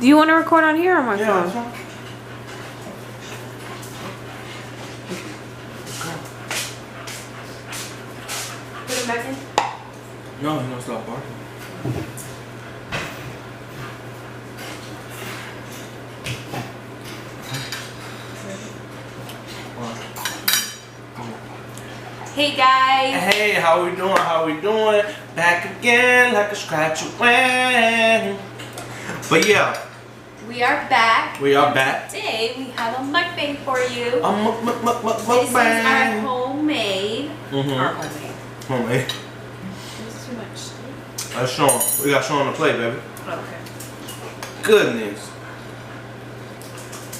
Do you want to record on here or my phone? That's fine. Put it back in. No, he's gonna stop barking. Hey guys. Hey, how we doing? How we doing? Back again like a scratch away. But yeah, We are back. we are back. Today we have a mukbang for you. A This is our mukbang. homemade. Mhm. Our homemade. Homemade. There's too much steak. Let's show 'em. We got show on the plate, baby. Okay. Goodness.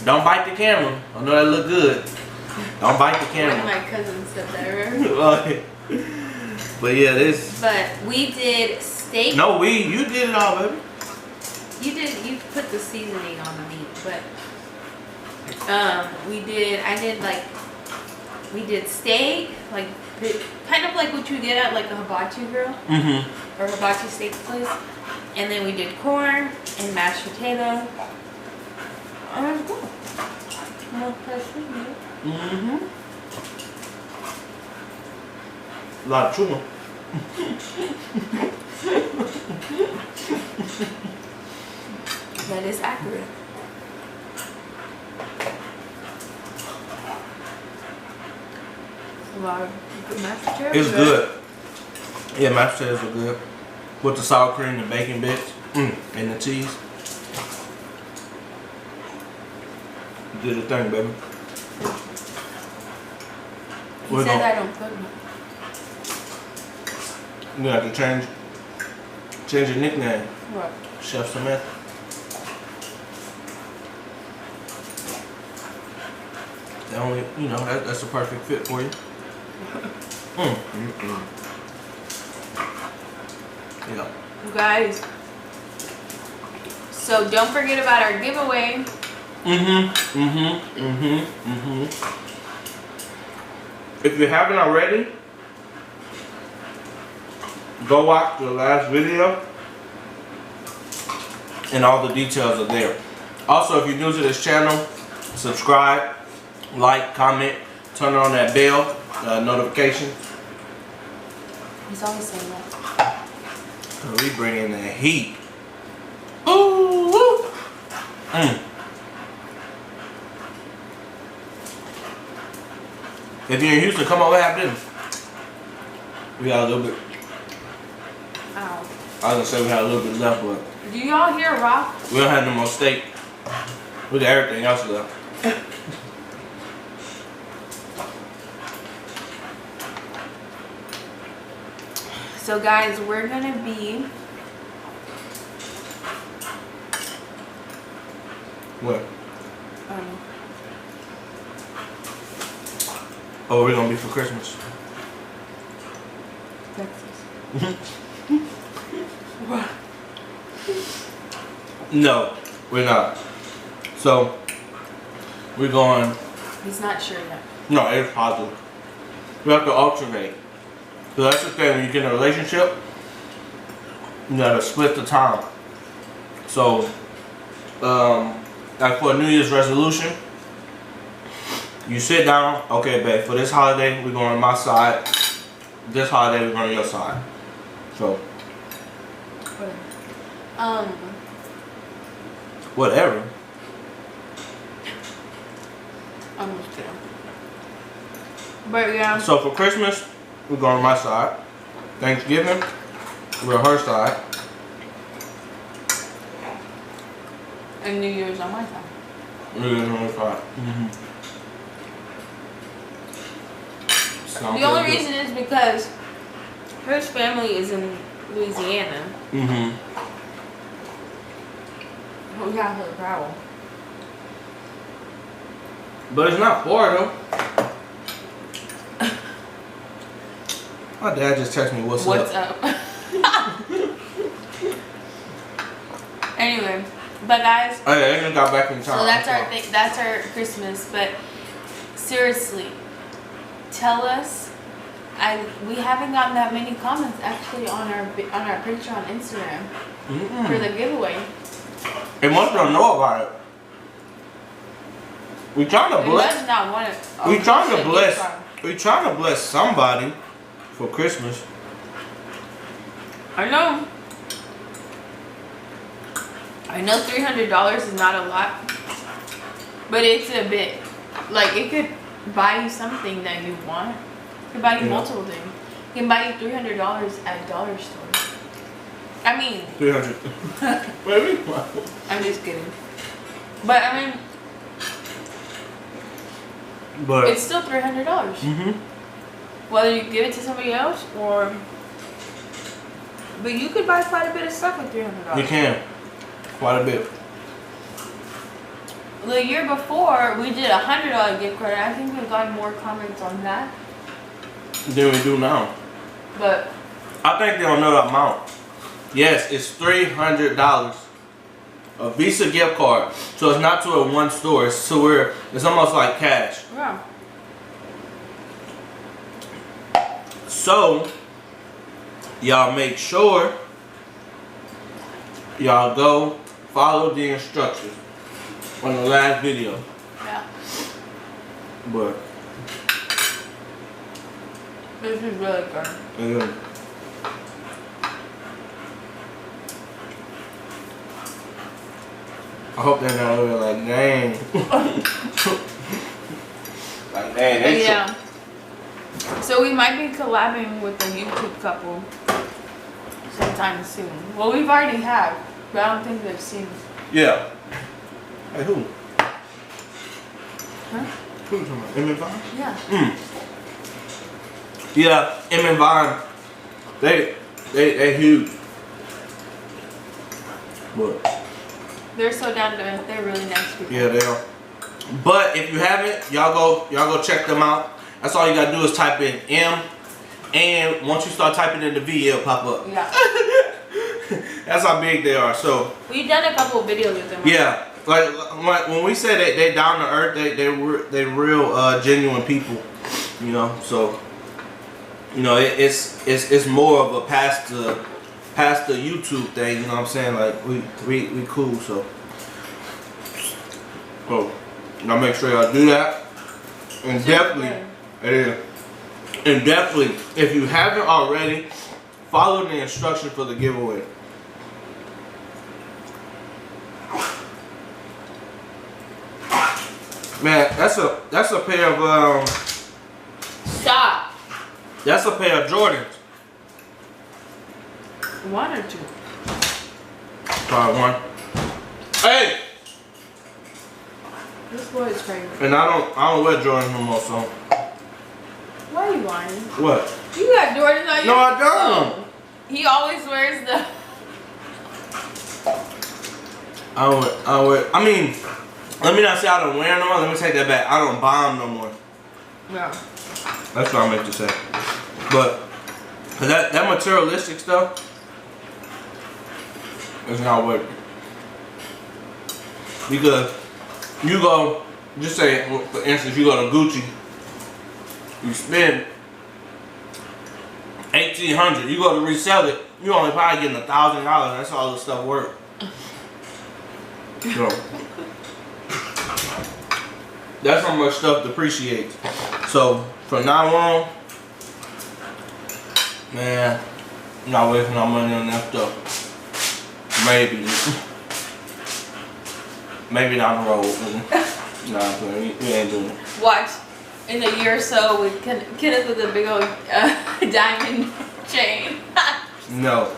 Don't bite the camera. I know that look good. Don't bite the One of camera. my cousins said that, remember? But yeah, this. But we did steak. No, you did it all, baby. You put the seasoning on the meat, but we did steak, like kind of like what you get at like a hibachi grill or hibachi steak place, and then we did corn and mashed potato. And it was good. No pressure, A lot of tuna. That is accurate. A lot of good mashed potatoes. It's good. Yeah, mashed potatoes are good. With the sour cream and bacon bits and the cheese. You did a thing, baby. He said I don't cook much. You have to change your nickname, What? Chef Samantha. That only, that's the perfect fit for you. Yeah. You guys. So don't forget about our giveaway. If you haven't already, go watch the last video and all the details are there. Also, if you're new to this channel, subscribe, like, comment, turn on that bell notification. He's always saying that. We bring in the heat. Ooh, woo. If you're in Houston, come over and have dinner. We got a little bit. Ow. I was gonna say we had a little bit left, but Do y'all hear Rock? we don't have no more steak. We got everything else left. So guys, we're gonna be What? Oh, we're gonna be for Christmas. Texas. What? No, we're not. So we're going. He's not sure yet. No, it's positive. We have to alternate. So that's the thing when you get in a relationship, you gotta split the time. So, like for a New Year's resolution, you sit down, okay, babe, for this holiday, we're going on my side. This holiday, we're going on your side. So, whatever. Almost kidding. But yeah. So for Christmas, we're going on my side. Thanksgiving, we're on her side. And New Year's on my side. New Year's on her side. The only reason is because her family is in Louisiana. We got her travel. But it's not far though. My dad just texted me, what's up? Anyway, but guys, Oh yeah, they got back in time. so that's our thing. That's our Christmas. But seriously, tell us. We haven't gotten that many comments actually on our picture on Instagram for the giveaway. And most don't know about it. We trying to bless. Does not want it. We trying to bless. We trying to bless somebody for Christmas. I know. I know $300 is not a lot, but it's a bit. Like it could buy you something that you want. It could buy you multiple things. It can buy you $300 at a dollar store. I mean, 300. Maybe. I'm just kidding. But I mean, but it's still $300. Whether you give it to somebody else or, but you could buy quite a bit of stuff with $300. You can, quite a bit. The year before, we did a $100 gift card. I think we've gotten more comments on that than we do now. But I think they don't know the amount. Yes, it's $300. A Visa gift card. So it's not to a one store. It's to where it's almost like cash. yeah. So y'all make sure y'all go follow the instructions on the last video. Yeah. But This is really good. yeah. I hope they're not really like, dang. Like, dang, they Yeah. So we might be collabing with a YouTube couple sometime soon. Well, we've already have, but I don't think they've seen. Yeah. Hey, who? Huh? Who you talking about? M and Vine? Yeah. Yeah, M and Vine. They huge. But They're so down to earth. They're really nice people. yeah, they are. But if you haven't, y'all go check them out. That's all you gotta do is type in M, and once you start typing in the V, it'll pop up. Yeah. That's how big they are. So We've done a couple of videos with them. yeah, like when we say they down to earth, they real genuine people. You know, so you know it's more of a past the YouTube thing. You know what I'm saying? Like we cool. So y'all make sure y'all do that, and definitely. It is. And definitely, if you haven't already, follow the instructions for the giveaway. Man, that's a pair of Stop. that's a pair of Jordans. One or two? Probably one. Hey! This boy is crazy. And I don't wear Jordans no more, so. Why are you lying? What? You got Jordans on you? No, I don't. Oh. He always wears the. I don't wear. I mean, let me not say I don't wear them no more. Let me take that back. I don't buy them no more. Yeah. That's what I meant to say. But that materialistic stuff is not worth it. Because you go, just say for instance, you go to Gucci, you spend $1,800. You go to resell it, you only probably getting $1,000. That's all the stuff worth. So that's how much stuff depreciates. So from now on, man, I'm not wasting no money on that stuff. Maybe down the road. Nah, we ain't doing it. Watch in a year or so with Kenneth with a big old diamond chain. No.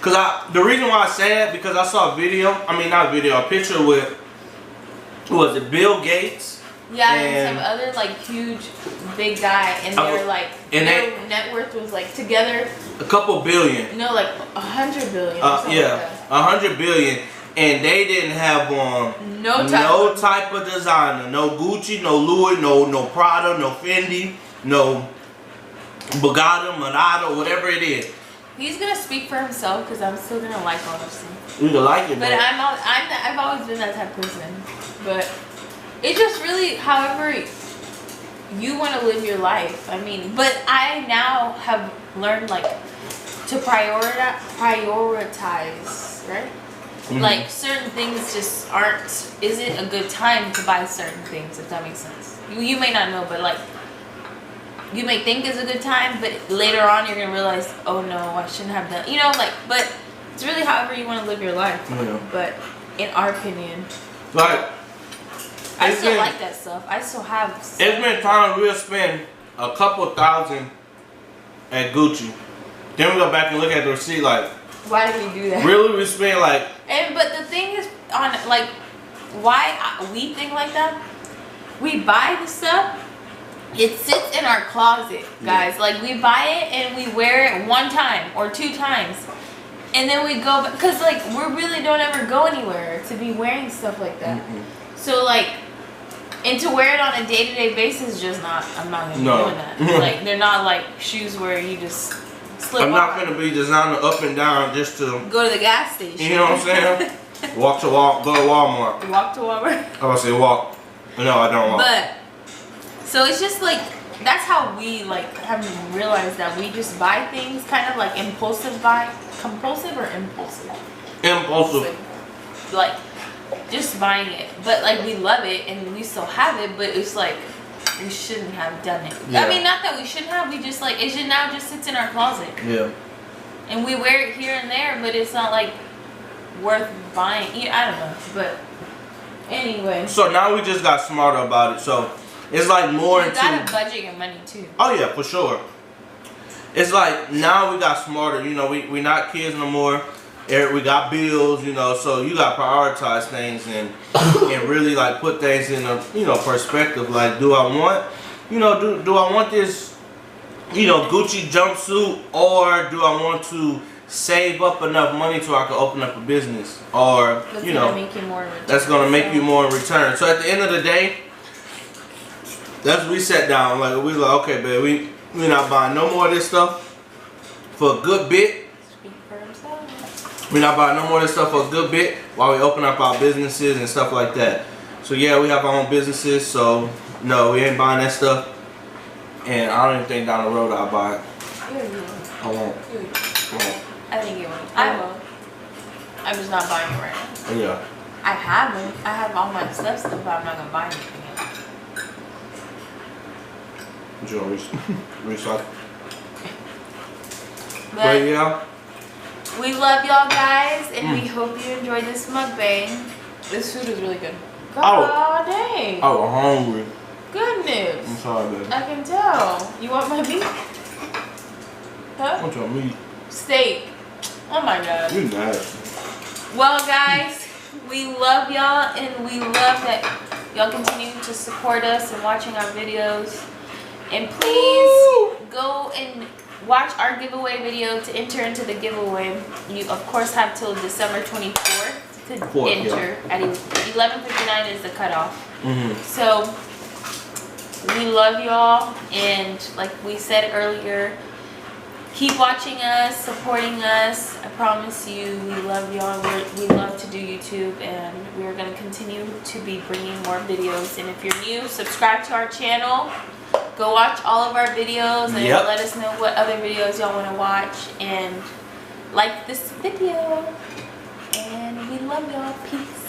Cause the reason why I say that, because I saw a video, a picture with, who was it, Bill Gates? Yeah, and some other like huge big guy, and they're like, and their net worth was like together a couple billion. No, like 100 billion. Yeah, 100 billion, and they didn't have on no type of designer, no Gucci, no Louis, no Prada, no Fendi, no Bugatti, Monado, whatever it is. He's gonna speak for himself because I'm still gonna like all those things. You can like it, but I've always been that type of person. But it just really, however you want to live your life. I mean, but I now have learned like to prioritize, right? Like certain things just isn't a good time to buy certain things, if that makes sense. You may not know, but like you may think it's a good time, but later on you're gonna realize, oh no, I shouldn't have done, you know, like, but it's really however you want to live your life. Yeah. But in our opinion, like, I still like that stuff. I still have stuff. It's been time we'll spend a couple $1,000 at Gucci. Then we go back and look at the receipt like, why did we do that? Really, we spend like... But the thing is, on like, why we think like that, we buy the stuff, it sits in our closet, guys. Yeah. Like, we buy it and we wear it 1 time or 2 times. And then we go, because like, we really don't ever go anywhere to be wearing stuff like that. So like, and to wear it on a day-to-day basis, just not, I'm not going to be doing that. Like, they're not like shoes where you just slip I'm not going to be designing up and down just to go to the gas station. You know what I'm saying? Go to Walmart. Walk to Walmart? I was going to say walk. No, I don't walk. But, so it's just like, that's how we like have realized that we just buy things kind of like impulsive buy. Compulsive or impulsive? Impulsive. Like, just buying it. But like, we love it and we still have it, but it's like, we shouldn't have done it. Yeah. I mean, not that we shouldn't have, we just like, it should now just sits in our closet. Yeah. And we wear it here and there, but it's not like worth buying. I don't know, but anyway. So now we just got smarter about it. So it's like more into... You gotta budget your money too. Oh yeah, for sure. It's like now we got smarter. You know, we not kids no more. We got bills, you know, so you got to prioritize things and really like put things in a, you know, perspective. Like, do I want, you know, do I want this, you know, Gucci jumpsuit, or do I want to save up enough money so I can open up a business, or you know, that's gonna make you more in return. So at the end of the day, that's we sat down like we like, okay, babe, we not buying no more of this stuff for a good bit. We're not buying no more of this stuff for a good bit while we open up our businesses and stuff like that. So yeah, we have our own businesses, so no, we ain't buying that stuff. And I don't even think down the road I'll buy it. I won't. I think you will. I will. I'm just not buying it right now. Yeah. I haven't. I have all my stuff still, but I'm not gonna buy anything else. What you gonna recycle? But yeah. We love y'all guys, and we hope you enjoyed this mukbang. This food is really good. God dang. I was hungry. Goodness. I'm sorry, baby. I can tell. You want my meat? Huh? I want your meat. Steak. Oh my God. You nasty. Well, guys, we love y'all, and we love that y'all continue to support us and watching our videos. And please go and watch our giveaway video to enter into the giveaway. You of course have till December 24th to enter. At 11:59 is the cutoff. So we love y'all, and like we said earlier, keep watching us, supporting us. I promise you, we love y'all. We love to do YouTube, and we're gonna continue to be bringing more videos. And if you're new, subscribe to our channel. Go watch all of our videos and let us know what other videos y'all want to watch, and like this video. And we love y'all. Peace.